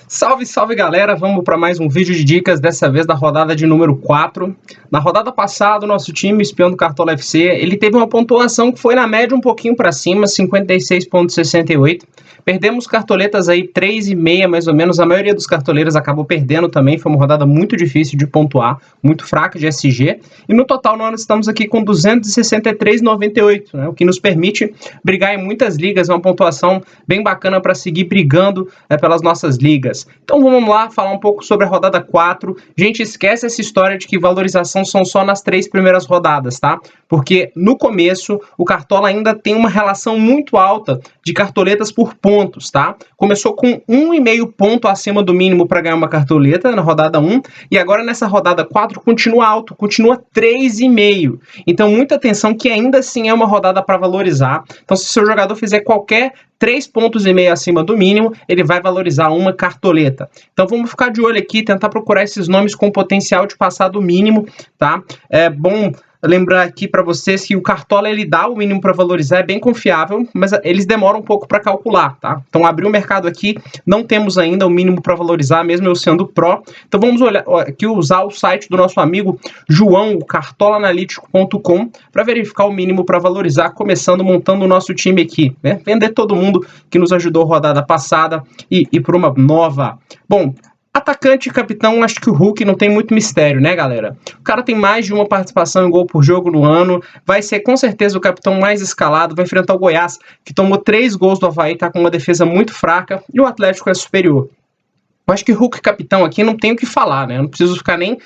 Salve, salve galera, vamos para mais um vídeo de dicas, dessa vez da rodada de número 4. Na rodada passada, o nosso time, Espião do Cartola FC, ele teve uma pontuação que foi na média um pouquinho para cima, 56,68. Perdemos cartoletas aí 3,5 mais ou menos, a maioria dos cartoleiros acabou perdendo também, foi uma rodada muito difícil de pontuar, muito fraca de SG. E no total no ano estamos aqui com 263,98, né, o que nos permite brigar em muitas ligas, é uma pontuação bem bacana para seguir brigando pelas nossas ligas. Então vamos lá falar um pouco sobre a rodada 4. Gente, esquece essa história de que valorização são só nas 3 primeiras rodadas, tá? Porque no começo o Cartola ainda tem uma relação muito alta de cartoletas por pontos, tá? Começou com 1,5 ponto acima do mínimo para ganhar uma cartoleta na rodada 1 e agora nessa rodada 4 continua alto, continua 3,5. Então muita atenção que ainda assim é uma rodada para valorizar. Então se o seu jogador fizer qualquer 3,5 pontos acima do mínimo, ele vai valorizar uma cartoleta. Então vamos ficar de olho aqui, tentar procurar esses nomes com potencial de passar do mínimo, tá? É bom lembrar aqui para vocês que o Cartola ele dá o mínimo para valorizar, é bem confiável, mas eles demoram um pouco para calcular, tá? Então abrir o mercado aqui, não temos ainda o mínimo para valorizar, mesmo eu sendo pró. Então vamos olhar aqui, usar o site do nosso amigo João, o cartolaanalítico.com, para verificar o mínimo para valorizar, começando montando o nosso time aqui, né? Vender todo mundo que nos ajudou a rodada passada e por uma nova. Bom, atacante e capitão, acho que o Hulk não tem muito mistério, né, galera? O cara tem mais de uma participação em gol por jogo no ano, vai ser com certeza o capitão mais escalado, vai enfrentar o Goiás, que tomou 3 gols do Avaí, tá com uma defesa muito fraca, e o Atlético é superior. Eu acho que Hulk capitão aqui não tem o que falar, né? Eu não preciso ficar nem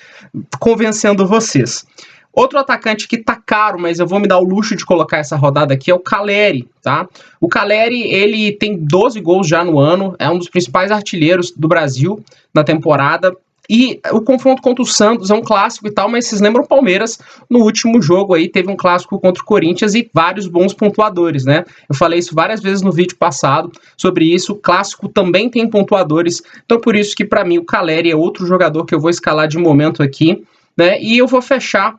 convencendo vocês. Outro atacante que tá caro, mas eu vou me dar o luxo de colocar essa rodada aqui, é o Caleri, tá? O Caleri, ele tem 12 gols já no ano, é um dos principais artilheiros do Brasil na temporada. E o confronto contra o Santos é um clássico e tal, mas vocês lembram o Palmeiras no último jogo aí, teve um clássico contra o Corinthians e vários bons pontuadores, né? Eu falei isso várias vezes no vídeo passado sobre isso, o clássico também tem pontuadores, então por isso que para mim o Caleri é outro jogador que eu vou escalar de momento aqui. Né? E eu vou fechar,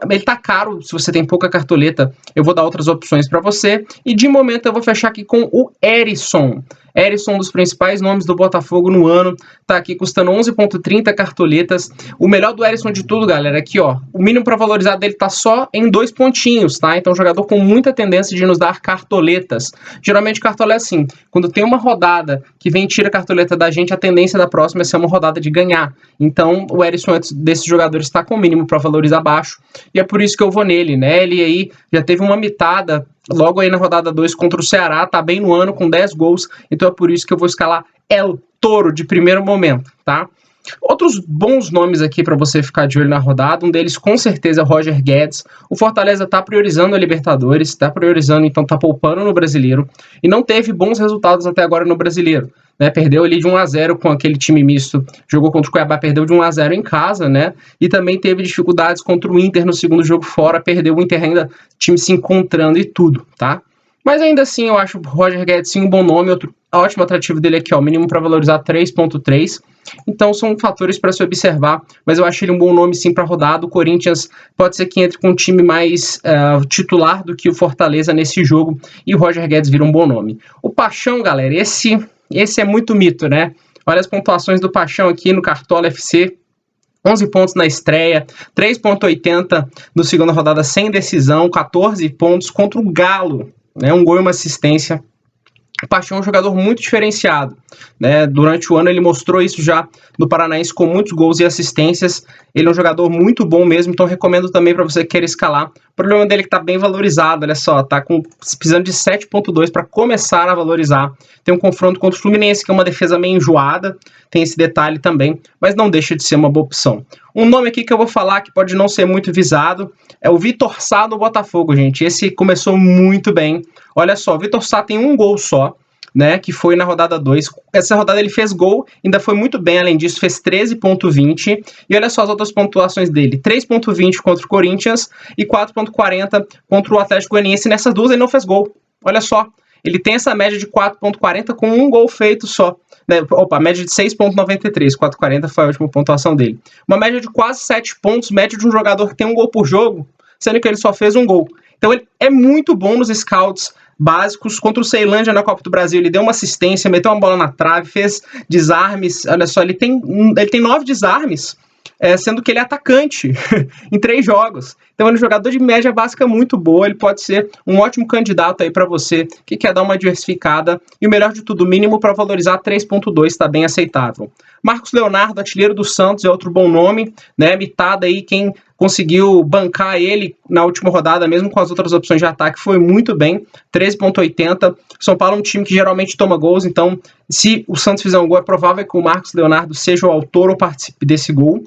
ele tá caro, se você tem pouca cartoleta, eu vou dar outras opções para você, e de momento eu vou fechar aqui com o Herisson. Herisson, um dos principais nomes do Botafogo no ano, tá aqui custando 11,30 cartoletas. O melhor do Herisson de tudo, galera, aqui ó, o mínimo para valorizar dele tá só em 2 pontinhos, tá? Então jogador com muita tendência de nos dar cartoletas. Geralmente cartola é assim, quando tem uma rodada que vem e tira a cartoleta da gente, a tendência da próxima é ser uma rodada de ganhar. Então o Herisson desses jogadores está com o mínimo para valorizar baixo, e é por isso que eu vou nele, né? Ele aí já teve uma mitada logo aí na rodada 2 contra o Ceará, tá bem no ano com 10 gols, então é por isso que eu vou escalar El Toro de primeiro momento, tá? Outros bons nomes aqui para você ficar de olho na rodada, um deles com certeza é o Roger Guedes. O Fortaleza tá priorizando a Libertadores, tá priorizando, então tá poupando no Brasileiro, e não teve bons resultados até agora no Brasileiro. Né, perdeu ali de 1-0 com aquele time misto, jogou contra o Cuiabá, perdeu de 1-0 em casa, né, e também teve dificuldades contra o Inter no segundo jogo fora, perdeu o Inter ainda, time se encontrando e tudo, tá? Mas ainda assim eu acho o Roger Guedes sim um bom nome, outro ótimo atrativo dele aqui, ó, mínimo para valorizar 3,3, então são fatores para se observar, mas eu acho ele um bom nome sim para rodada. O Corinthians pode ser que entre com um time mais titular do que o Fortaleza nesse jogo, e o Roger Guedes vira um bom nome. O Paixão, galera, esse é muito mito, né? Olha as pontuações do Paixão aqui no Cartola FC. 11 pontos na estreia, 3,80 no segunda rodada sem decisão, 14 pontos contra o Galo, né? Um gol e uma assistência. O Paixão é um jogador muito diferenciado, né? Durante o ano ele mostrou isso já no Paranaense com muitos gols e assistências. Ele é um jogador muito bom mesmo, então recomendo também para você que queira escalar. O problema dele é que tá bem valorizado, olha só, tá precisando de 7,2 para começar a valorizar. Tem um confronto contra o Fluminense, que é uma defesa meio enjoada, tem esse detalhe também, mas não deixa de ser uma boa opção. Um nome aqui que eu vou falar que pode não ser muito visado é o Vitor Sá do Botafogo, gente. Esse começou muito bem. Olha só, o Vitor Sá tem um gol só, né, que foi na rodada 2. Essa rodada ele fez gol, ainda foi muito bem, além disso fez 13,20, e olha só as outras pontuações dele, 3,20 contra o Corinthians e 4,40 contra o Atlético Goianiense. Nessas duas ele não fez gol, olha só, ele tem essa média de 4,40 com um gol feito só, né? Opa, média de 6,93, 4,40 foi a última pontuação dele. Uma média de quase 7 pontos, média de um jogador que tem um gol por jogo, sendo que ele só fez um gol. Então ele é muito bom nos scouts básicos. Contra o Ceilândia na Copa do Brasil, ele deu uma assistência, meteu uma bola na trave, fez desarmes. Olha só, ele tem 9 desarmes, sendo que ele é atacante em 3 jogos. Então ele é um jogador de média básica muito boa, ele pode ser um ótimo candidato aí para você que quer dar uma diversificada. E o melhor de tudo, o mínimo para valorizar 3.2 está bem aceitável. Marcos Leonardo, artilheiro do Santos, é outro bom nome, né? Mitada aí, quem conseguiu bancar ele na última rodada, mesmo com as outras opções de ataque, foi muito bem, 13.80. São Paulo é um time que geralmente toma gols, então se o Santos fizer um gol, é provável que o Marcos Leonardo seja o autor ou participe desse gol.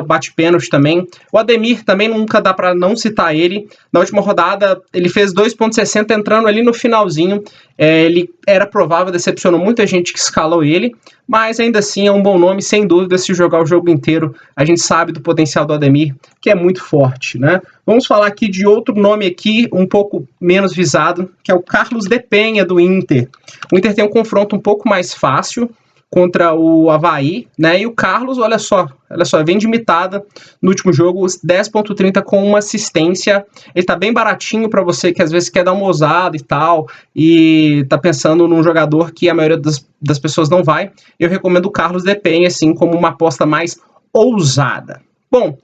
Bate pênalti também. O Ademir também nunca dá para não citar ele. Na última rodada, ele fez 2.60 entrando ali no finalzinho. Ele era provável, decepcionou muita gente que escalou ele, mas ainda assim é um bom nome, sem dúvida. Se jogar o jogo inteiro, a gente sabe do potencial do Ademir, que é muito forte, né? Vamos falar aqui de outro nome aqui, um pouco menos visado, que é o Carlos de Penha, do Inter. O Inter tem um confronto um pouco mais fácil contra o Avaí, né? E o Carlos, olha só, vem de mitada no último jogo, 10.30 com uma assistência. Ele tá bem baratinho para você que às vezes quer dar uma ousada e tal, e tá pensando num jogador que a maioria das pessoas não vai. Eu recomendo o Carlos de Penha, assim, como uma aposta mais ousada. Bom,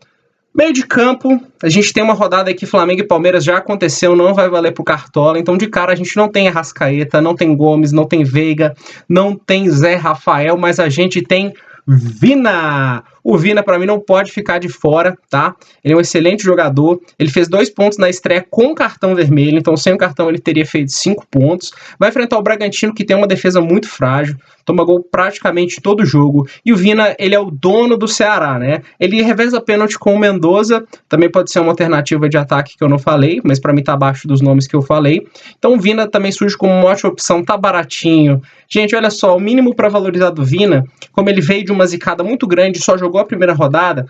meio de campo, a gente tem uma rodada aqui, Flamengo e Palmeiras já aconteceu, não vai valer pro Cartola, então de cara a gente não tem Arrascaeta, não tem Gomes, não tem Veiga, não tem Zé Rafael, mas a gente tem Vina. O Vina, para mim, não pode ficar de fora, tá? Ele é um excelente jogador. Ele fez 2 pontos na estreia com cartão vermelho, então sem o cartão ele teria feito 5 pontos. Vai enfrentar o Bragantino, que tem uma defesa muito frágil, toma gol praticamente todo jogo. E o Vina, ele é o dono do Ceará, né? Ele reveza pênalti com o Mendoza, também pode ser uma alternativa de ataque que eu não falei, mas para mim tá abaixo dos nomes que eu falei. Então o Vina também surge como uma ótima opção, tá baratinho. Gente, olha só, o mínimo para valorizar do Vina, como ele veio de uma zicada muito grande, só jogou a primeira rodada,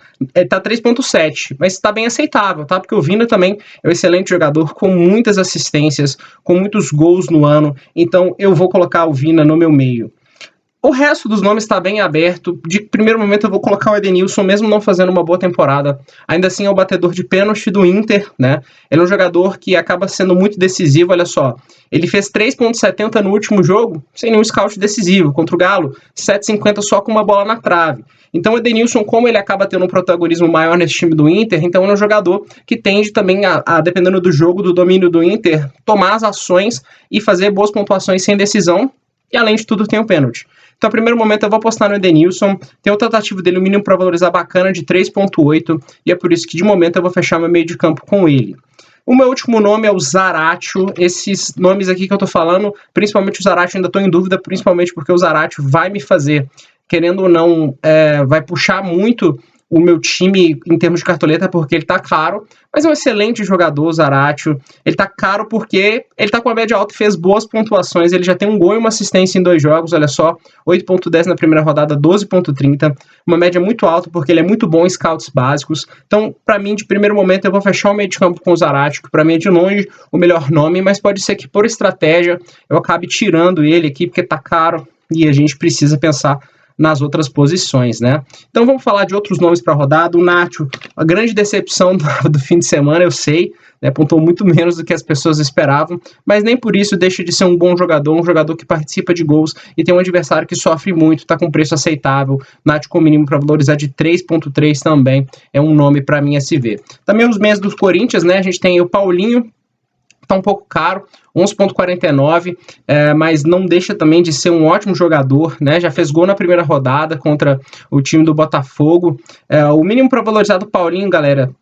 tá 3.7, mas tá bem aceitável, tá? Porque o Vina também é um excelente jogador, com muitas assistências, com muitos gols no ano, então eu vou colocar o Vina no meu meio. O resto dos nomes está bem aberto. De primeiro momento eu vou colocar o Edenilson, mesmo não fazendo uma boa temporada. Ainda assim é o batedor de pênalti do Inter, né? Ele é um jogador que acaba sendo muito decisivo, olha só. Ele fez 3.70 no último jogo, sem nenhum scout decisivo. Contra o Galo, 7.50 só com uma bola na trave. Então o Edenilson, como ele acaba tendo um protagonismo maior nesse time do Inter, então ele é um jogador que tende também a dependendo do jogo, do domínio do Inter, tomar as ações e fazer boas pontuações sem decisão. E além de tudo tem o pênalti. Então, no primeiro momento, eu vou apostar no Edenilson. Tem o tentativo dele, o mínimo para valorizar bacana, de 3.8. E é por isso que, de momento, eu vou fechar meu meio de campo com ele. O meu último nome é o Zaratio. Esses nomes aqui que eu tô falando, principalmente o Zaratio, ainda tô em dúvida, principalmente porque o Zaratio vai me fazer, querendo ou não, vai puxar muito o meu time em termos de cartoleta, porque ele tá caro, mas é um excelente jogador, o Zaratio. Ele tá caro porque ele tá com a média alta e fez boas pontuações. Ele já tem um gol e uma assistência em 2 jogos, olha só, 8.10 na primeira rodada, 12.30, uma média muito alta porque ele é muito bom em scouts básicos. Então, para mim, de primeiro momento, eu vou fechar o meio de campo com o Zaratio, que para mim é de longe o melhor nome, mas pode ser que por estratégia eu acabe tirando ele aqui porque tá caro e a gente precisa pensar nas outras posições, né? Então vamos falar de outros nomes para a rodada. O Nacho, a grande decepção do fim de semana, eu sei, né? Pontuou muito menos do que as pessoas esperavam, mas nem por isso deixa de ser um bom jogador, um jogador que participa de gols e tem um adversário que sofre muito, tá com preço aceitável. Nacho com mínimo para valorizar de 3.3 também é um nome para mim a se ver. Também os meias do Corinthians, né? A gente tem o Paulinho, tá um pouco caro, 11.49, mas não deixa também de ser um ótimo jogador, né? Já fez gol na primeira rodada contra o time do Botafogo. O mínimo para valorizar do Paulinho, galera,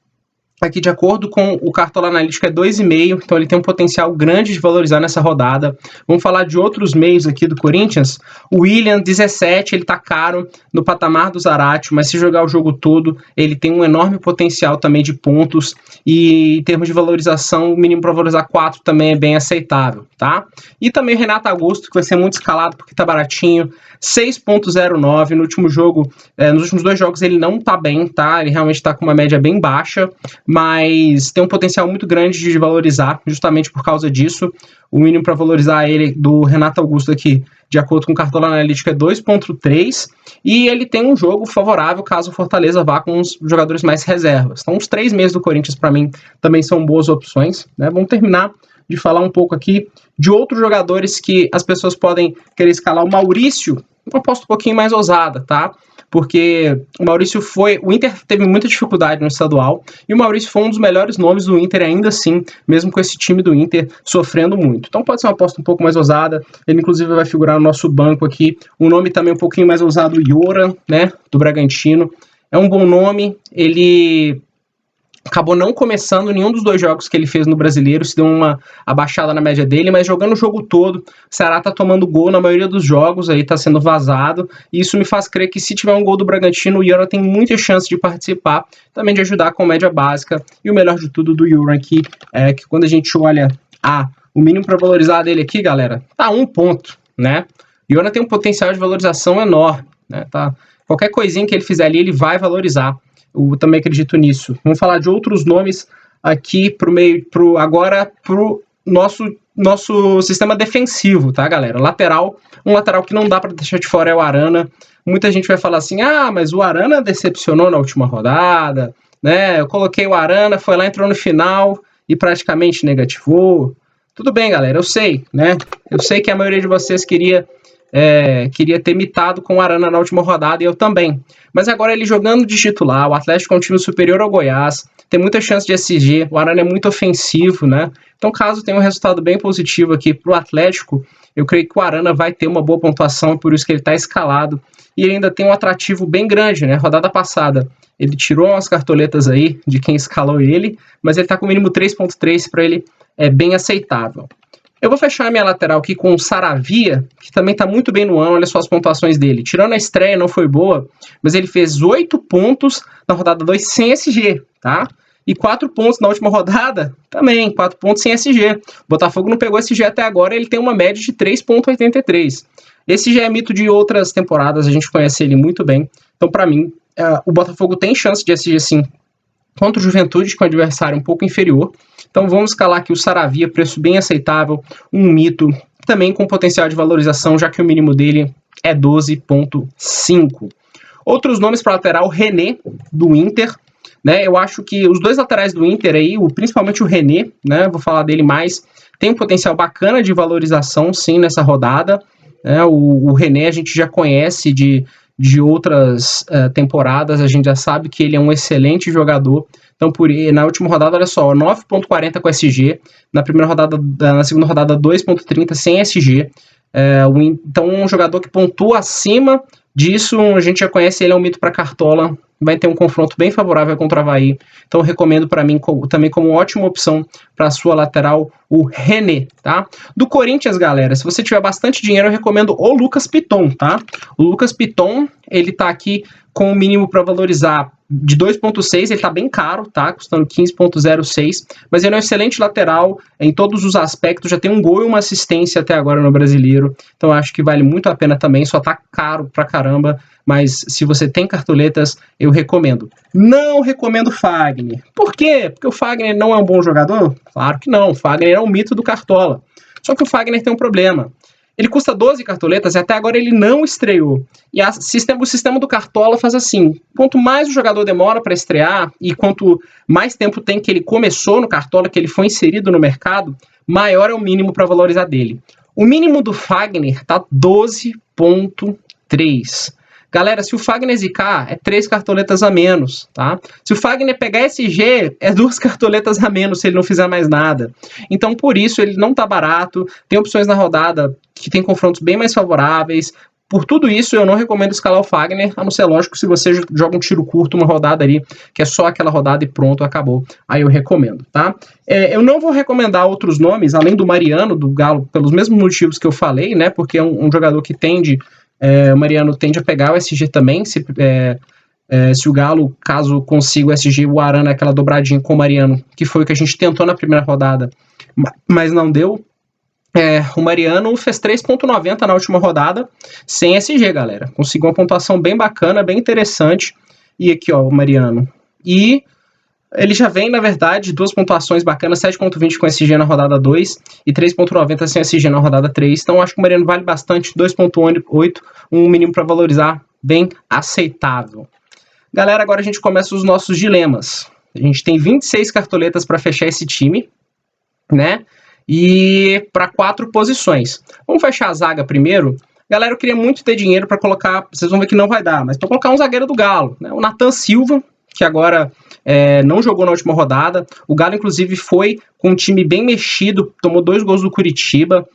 aqui de acordo com o Cartola Analítico é 2,5, então ele tem um potencial grande de valorizar nessa rodada. Vamos falar de outros meios aqui do Corinthians. O William, 17, ele tá caro no patamar do Zaratio, mas se jogar o jogo todo, ele tem um enorme potencial também de pontos e em termos de valorização, o mínimo para valorizar 4 também é bem aceitável, tá? E também o Renato Augusto, que vai ser muito escalado porque tá baratinho, 6.09 no último jogo, nos últimos 2 jogos ele não tá bem, tá? Ele realmente tá com uma média bem baixa, mas tem um potencial muito grande de valorizar, justamente por causa disso. O mínimo para valorizar ele do Renato Augusto aqui, de acordo com o Cartola Analítico, é 2.3, e ele tem um jogo favorável caso o Fortaleza vá com os jogadores mais reservas. Então, os 3 meses do Corinthians, para mim, também são boas opções, né? Vamos terminar de falar um pouco aqui de outros jogadores que as pessoas podem querer escalar. O Maurício, uma aposta um pouquinho mais ousada, tá? Porque o Maurício o Inter teve muita dificuldade no estadual, e o Maurício foi um dos melhores nomes do Inter ainda assim, mesmo com esse time do Inter sofrendo muito. Então pode ser uma aposta um pouco mais ousada, ele inclusive vai figurar no nosso banco aqui. Um nome também um pouquinho mais ousado, o Yoran, né, do Bragantino. É um bom nome, ele acabou não começando nenhum dos 2 jogos que ele fez no Brasileiro, se deu uma abaixada na média dele, mas jogando o jogo todo, o Ceará tá tomando gol na maioria dos jogos, aí tá sendo vazado, e isso me faz crer que se tiver um gol do Bragantino, o Yoran tem muita chance de participar, também de ajudar com média básica, e o melhor de tudo do Yoran aqui, é que quando a gente olha o mínimo para valorizar dele aqui, galera, tá 1 ponto, né? O Yoran tem um potencial de valorização enorme, né? Tá? Qualquer coisinha que ele fizer ali, ele vai valorizar. Eu também acredito nisso. Vamos falar de outros nomes aqui agora pro nosso sistema defensivo, tá, galera? Um lateral que não dá para deixar de fora é o Arana. Muita gente vai falar assim, mas o Arana decepcionou na última rodada, né? Eu coloquei o Arana, foi lá, entrou no final e praticamente negativou. Tudo bem, galera, eu sei, né? Eu sei que a maioria de vocês queria ter mitado com o Arana na última rodada, e eu também. Mas agora ele jogando de titular, o Atlético é um time superior ao Goiás, tem muita chance de SG, o Arana é muito ofensivo, né? Então, caso tenha um resultado bem positivo aqui para o Atlético, eu creio que o Arana vai ter uma boa pontuação, por isso que ele está escalado. E ele ainda tem um atrativo bem grande, né? Rodada passada, ele tirou umas cartoletas aí de quem escalou ele, mas ele está com o mínimo 3.3, para ele é bem aceitável. Eu vou fechar a minha lateral aqui com o Saravia, que também está muito bem no ano, olha só as pontuações dele. Tirando a estreia, não foi boa, mas ele fez 8 pontos na rodada 2 sem SG, tá? E 4 pontos na última rodada, também, 4 pontos sem SG. O Botafogo não pegou SG até agora, ele tem uma média de 3.83. Esse já é mito de outras temporadas, a gente conhece ele muito bem. Então, para mim, o Botafogo tem chance de SG sim contra o Juventude, com o adversário um pouco inferior. Então vamos escalar aqui o Saravia, preço bem aceitável, um mito, também com potencial de valorização, já que o mínimo dele é 12.5. Outros nomes para lateral, René, do Inter, né? Eu acho que os 2 laterais do Inter aí, principalmente o René, né? Vou falar dele mais, tem um potencial bacana de valorização, sim, nessa rodada. Né? O René a gente já conhece de outras temporadas, a gente já sabe que ele é um excelente jogador. Então, na última rodada, olha só, 9.40 com SG, na segunda rodada 2.30 sem SG. Então, um jogador que pontua acima disso, a gente já conhece, ele é um mito para Cartola, vai ter um confronto bem favorável contra o Avaí. Então, eu recomendo para mim também como ótima opção para a sua lateral, o René, tá? Do Corinthians, galera, se você tiver bastante dinheiro, eu recomendo o Lucas Piton, tá? O Lucas Piton, ele tá aqui com o mínimo para valorizar de 2.6, ele tá bem caro, tá? Custando 15.06, mas ele é um excelente lateral em todos os aspectos, já tem um gol e uma assistência até agora no Brasileiro, então acho que vale muito a pena também, só tá caro pra caramba, mas se você tem cartoletas, eu recomendo. Não recomendo Fagner. Por quê? Porque o Fagner não é um bom jogador? Claro que não, o Fagner é um mito do Cartola. Só que o Fagner tem um problema. Ele custa 12 cartoletas e até agora ele não estreou. E o sistema do Cartola faz assim, quanto mais o jogador demora para estrear e quanto mais tempo tem que ele começou no Cartola, que ele foi inserido no mercado, maior é o mínimo para valorizar dele. O mínimo do Fagner tá 12.3. Galera, se o Fagner zicar, é 3 cartoletas a menos, tá? Se o Fagner pegar SG, é 2 cartoletas a menos se ele não fizer mais nada. Então, por isso, ele não tá barato, tem opções na rodada que tem confrontos bem mais favoráveis. Por tudo isso, eu não recomendo escalar o Fagner, a não ser, lógico, se você joga um tiro curto, uma rodada ali, que é só aquela rodada e pronto, acabou. Aí eu recomendo, tá? Eu não vou recomendar outros nomes, além do Mariano, do Galo, pelos mesmos motivos que eu falei, né? Porque é um jogador que o Mariano tende a pegar o SG também, se o Galo, caso consiga o SG, o Arana, aquela dobradinha com o Mariano, que foi o que a gente tentou na primeira rodada, mas não deu. O Mariano fez 3.90 na última rodada, sem SG, galera. Conseguiu uma pontuação bem bacana, bem interessante. E aqui, ó, o Mariano. E ele já vem, na verdade, 2 pontuações bacanas, 7.20 com SG na rodada 2 e 3.90 sem SG na rodada 3. Então, acho que o Mariano vale bastante, 2.8, um mínimo para valorizar, bem aceitável. Galera, agora a gente começa os nossos dilemas. A gente tem 26 cartoletas para fechar esse time, né? e para 4 posições. Vamos fechar a zaga primeiro. Galera, eu queria muito ter dinheiro para colocar, vocês vão ver que não vai dar, mas para colocar um zagueiro do Galo, né? O Nathan Silva, que agora não jogou na última rodada. O Galo, inclusive, foi com um time bem mexido, tomou 2 gols do Curitiba,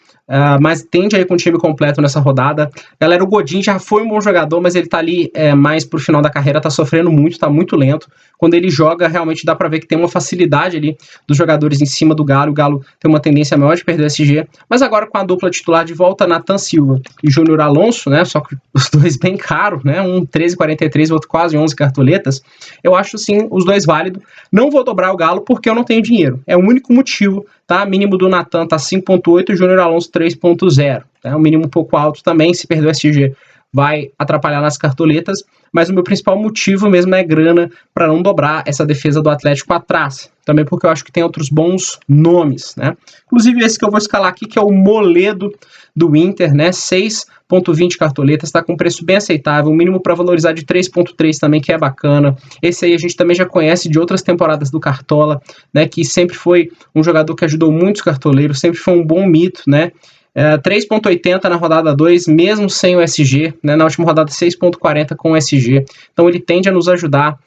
mas tende a ir com o time completo nessa rodada. Galera, o Godin já foi um bom jogador, mas ele tá ali mais pro final da carreira, tá sofrendo muito, tá muito lento. Quando ele joga, realmente dá pra ver que tem uma facilidade ali dos jogadores em cima do Galo. O Galo tem uma tendência maior de perder o SG, mas agora com a dupla titular de volta, Nathan Silva e Júnior Alonso, né, só que os dois bem caros, né, um 13,43, o outro quase 11 cartoletas, eu acho sim os dois válidos. Não vou dobrar o Galo porque eu não tenho dinheiro, é o único motivo, tá? O mínimo do Nathan tá 5,8 e o Júnior Alonso 3,0, é um mínimo um pouco alto também. Se perder o SG vai atrapalhar nas cartoletas, mas o meu principal motivo mesmo é grana para não dobrar essa defesa do Atlético atrás, também porque eu acho que tem outros bons nomes, né? Inclusive esse que eu vou escalar aqui, que é o Moledo do Inter, né? 6,20 cartoletas, tá com preço bem aceitável, o mínimo para valorizar de 3,3 também, que é bacana. Esse aí a gente também já conhece de outras temporadas do Cartola, né? Que sempre foi um jogador que ajudou muitos cartoleiros, sempre foi um bom mito, né? 3,80 na rodada 2, mesmo sem o SG, né? Na última rodada 6,40 com o SG, então ele tende a nos ajudar,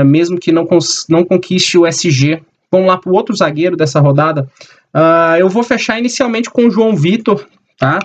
mesmo que não conquiste o SG. Vamos lá para o outro zagueiro dessa rodada. Eu vou fechar inicialmente com o João Vitor, tá?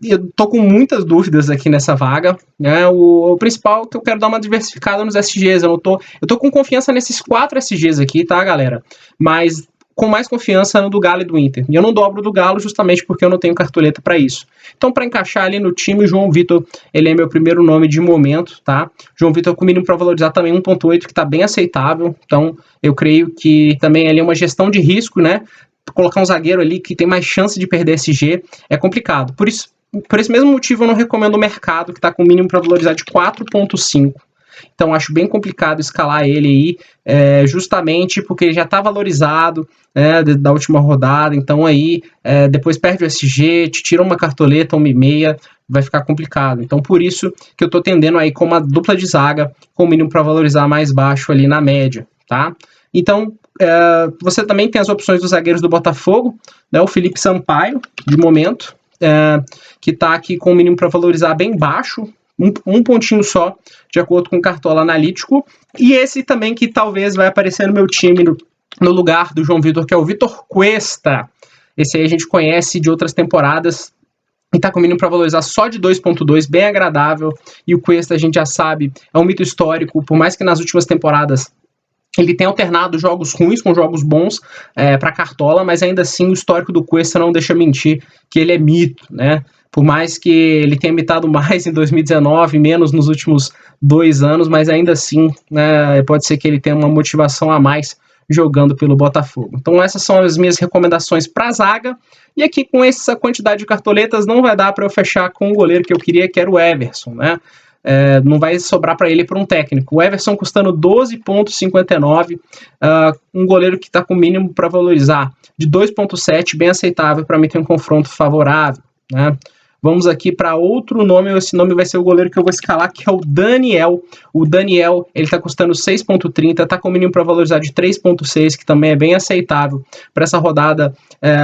Eu tô com muitas dúvidas aqui nessa vaga, né? O principal é que eu quero dar uma diversificada nos SGs. Eu tô com confiança nesses 4 SGs aqui, tá, galera? Mas com mais confiança no do Galo e do Inter. E eu não dobro do Galo justamente porque eu não tenho cartoleta para isso. Então, para encaixar ali no time, o João Vitor, ele é meu primeiro nome de momento, tá? João Vitor com mínimo para valorizar também 1,8, que tá bem aceitável. Então, eu creio que também ali é uma gestão de risco, né? Colocar um zagueiro ali que tem mais chance de perder SG é complicado. Por esse mesmo motivo, eu não recomendo o Mercado, que está com mínimo para valorizar de 4,5. Então, acho bem complicado escalar ele aí, justamente porque ele já está valorizado, né, da última rodada. Então, aí, depois perde o SG, te tira uma cartoleta, 1,5, vai ficar complicado. Então, por isso que eu estou tendendo aí com uma dupla de zaga, com o mínimo para valorizar mais baixo ali na média, tá? Então, você também tem as opções dos zagueiros do Botafogo, né, o Felipe Sampaio, de momento, que está aqui com o mínimo para valorizar bem baixo, um pontinho só, de acordo com o Cartola Analítico. E esse também que talvez vai aparecer no meu time no lugar do João Vitor, que é o Vitor Cuesta. Esse aí a gente conhece de outras temporadas e tá com mínimo para valorizar só de 2,2, bem agradável. E o Cuesta, a gente já sabe, é um mito histórico, por mais que nas últimas temporadas ele tem alternado jogos ruins com jogos bons para Cartola, mas ainda assim o histórico do Cuesta não deixa mentir que ele é mito, né? Por mais que ele tenha imitado mais em 2019, menos nos últimos 2 anos, mas ainda assim, né, pode ser que ele tenha uma motivação a mais jogando pelo Botafogo. Então essas são as minhas recomendações para a zaga, e aqui com essa quantidade de cartoletas não vai dar para eu fechar com o goleiro que eu queria, que era o Everson, né? Não vai sobrar para ele para um técnico. O Everson custando 12,59, um goleiro que está com mínimo para valorizar de 2,7, bem aceitável, para mim tem um confronto favorável, né? Vamos aqui para outro nome, esse nome vai ser o goleiro que eu vou escalar, que é o Daniel. O Daniel, ele está custando 6,30, está com mínimo para valorizar de 3,6, que também é bem aceitável. Para essa rodada,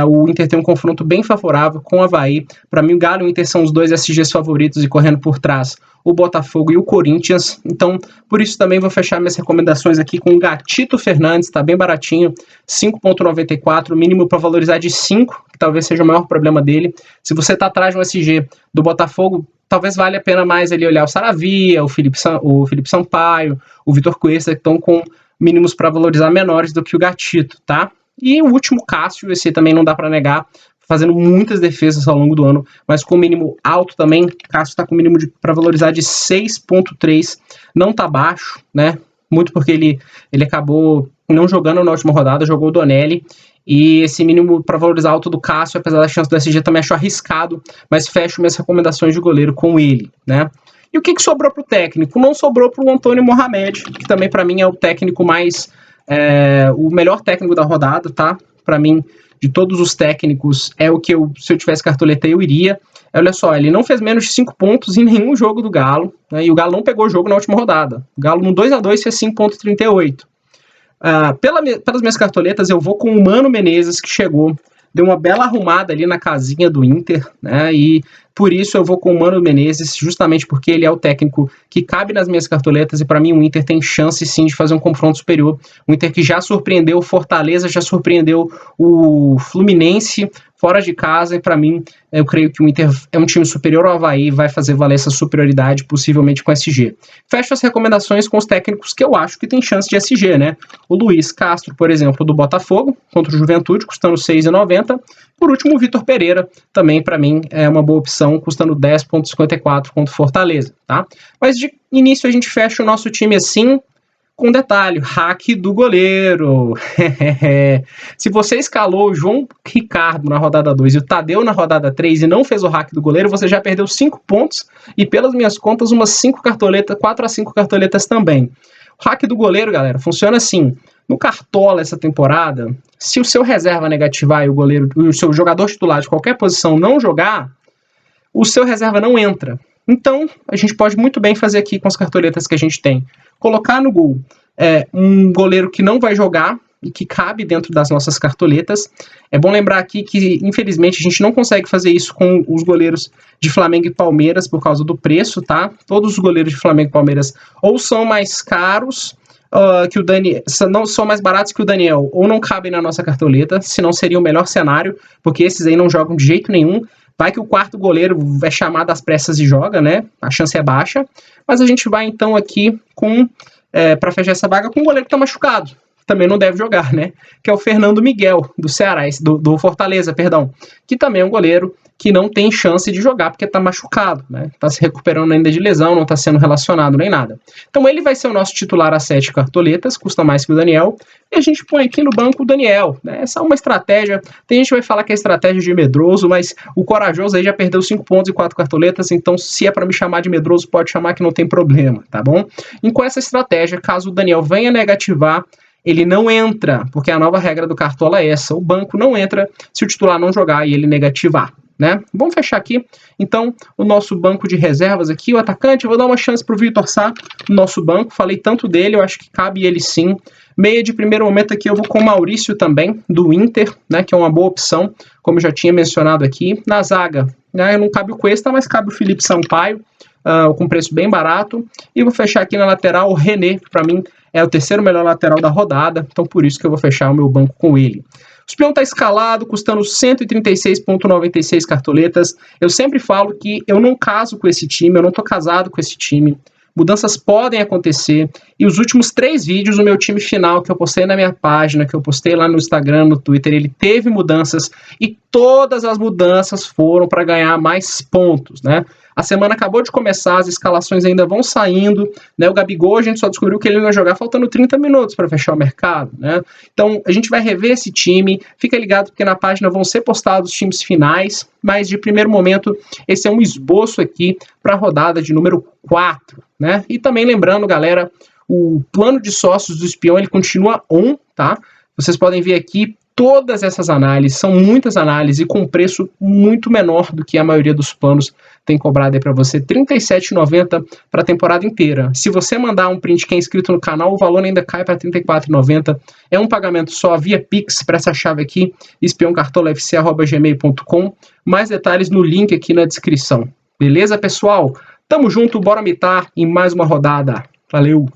o Inter tem um confronto bem favorável com o Avaí. Para mim, o Galo e o Inter são os 2 SGs favoritos, e correndo por trás o Botafogo e o Corinthians. Então, por isso também vou fechar minhas recomendações aqui com o Gatito Fernandes, tá bem baratinho, 5,94, mínimo para valorizar de 5, que talvez seja o maior problema dele. Se você tá atrás de um SG do Botafogo, talvez valha a pena mais ele olhar o Saravia, o Felipe Sampaio, o Vitor Cuesta, que estão com mínimos para valorizar menores do que o Gatito, tá? E o último, Cássio, esse também não dá para negar, fazendo muitas defesas ao longo do ano, mas com mínimo alto também. Cássio está com mínimo para valorizar de 6,3, não está baixo, né? Muito porque ele acabou não jogando na última rodada, jogou o Donelli, e esse mínimo para valorizar alto do Cássio, apesar da chance do SG, também acho arriscado, mas fecho minhas recomendações de goleiro com ele, né? E o que sobrou para o técnico? Não sobrou para o Antônio Mohamed, que também para mim é o técnico o melhor técnico da rodada, tá? Para mim, de todos os técnicos, é o que se eu tivesse cartoleta eu iria. Olha só, ele não fez menos de 5 pontos em nenhum jogo do Galo, né, e o Galo não pegou o jogo na última rodada. O Galo no 2-2 fez 5,38. Pelas minhas cartoletas, eu vou com o Mano Menezes, que chegou, deu uma bela arrumada ali na casinha do Inter, né? E por isso eu vou com o Mano Menezes, justamente porque ele é o técnico que cabe nas minhas cartoletas e para mim o Inter tem chance sim de fazer um confronto superior. O Inter que já surpreendeu o Fortaleza, já surpreendeu o Fluminense fora de casa e para mim eu creio que o Inter é um time superior ao Avaí e vai fazer valer essa superioridade possivelmente com SG. Fecho as recomendações com os técnicos que eu acho que tem chance de SG, né? O Luiz Castro, por exemplo, do Botafogo, contra o Juventude, custando R$ 6,90. Por último, o Vitor Pereira, também para mim é uma boa opção, custando 10,54 contra o Fortaleza, tá? Mas de início a gente fecha o nosso time assim, com detalhe, hack do goleiro. Se você escalou o João Ricardo na rodada 2 e o Tadeu na rodada 3 e não fez o hack do goleiro, você já perdeu 5 pontos e pelas minhas contas umas 4 a 5 cartoletas também. O hack do goleiro, galera, funciona assim. No Cartola essa temporada, se o seu reserva negativar e o seu jogador titular de qualquer posição não jogar, o seu reserva não entra. Então, a gente pode muito bem fazer aqui com as cartoletas que a gente tem. Colocar no gol um goleiro que não vai jogar e que cabe dentro das nossas cartoletas. É bom lembrar aqui que, infelizmente, a gente não consegue fazer isso com os goleiros de Flamengo e Palmeiras por causa do preço, tá? Todos os goleiros de Flamengo e Palmeiras ou são mais caros que o Daniel, não são mais baratos que o Daniel, ou não cabem na nossa cartoleta, senão seria o melhor cenário, porque esses aí não jogam de jeito nenhum. Vai que o quarto goleiro é chamado às pressas e joga, né? A chance é baixa. Mas a gente vai então aqui para fechar essa vaga com um goleiro que tá machucado. Também não deve jogar, né? Que é o Fernando Miguel, do Ceará, do Fortaleza, perdão. Que também é um goleiro que não tem chance de jogar porque tá machucado, né? Tá se recuperando ainda de lesão, não tá sendo relacionado nem nada. Então ele vai ser o nosso titular a 7 cartoletas, custa mais que o Daniel. E a gente põe aqui no banco o Daniel, né? Essa é uma estratégia. Tem gente que vai falar que é estratégia de medroso, mas o corajoso aí já perdeu 5 pontos e 4 cartoletas, então se é para me chamar de medroso, pode chamar que não tem problema, tá bom? E com essa estratégia, caso o Daniel venha negativar, ele não entra, porque a nova regra do Cartola é essa, o banco não entra se o titular não jogar e ele negativar, né? Vamos fechar aqui, então, o nosso banco de reservas aqui, o atacante, eu vou dar uma chance pro Vitor Sá no nosso banco, falei tanto dele, eu acho que cabe ele sim. Meia de primeiro momento aqui eu vou com o Maurício também, do Inter, né, que é uma boa opção, como eu já tinha mencionado aqui. Na zaga, né, não cabe o Cuesta, mas cabe o Felipe Sampaio, com preço bem barato. E vou fechar aqui na lateral o René, que para mim é o terceiro melhor lateral da rodada, então por isso que eu vou fechar o meu banco com ele. O Espião está escalado, custando 136,96 cartoletas. Eu sempre falo que eu não caso com esse time, eu não estou casado com esse time. Mudanças podem acontecer. E os últimos 3 vídeos, o meu time final que eu postei na minha página, que eu postei lá no Instagram, no Twitter, ele teve mudanças e todas as mudanças foram para ganhar mais pontos, né? A semana acabou de começar, as escalações ainda vão saindo, né? O Gabigol, a gente só descobriu que ele não vai jogar faltando 30 minutos para fechar o mercado, né? Então, a gente vai rever esse time, fica ligado porque na página vão ser postados os times finais, mas de primeiro momento, esse é um esboço aqui para a rodada de número 4, né? E também lembrando, galera, o plano de sócios do Espião, ele continua on, tá? Vocês podem ver aqui todas essas análises, são muitas análises e com preço muito menor do que a maioria dos planos tem cobrado aí para você, R$ 37,90 para a temporada inteira. Se você mandar um print que é inscrito no canal, o valor ainda cai para R$ 34,90. É um pagamento só via Pix para essa chave aqui, espiãocartolafc@gmail.com. Mais detalhes no link aqui na descrição. Beleza, pessoal? Tamo junto, bora mitar em mais uma rodada. Valeu!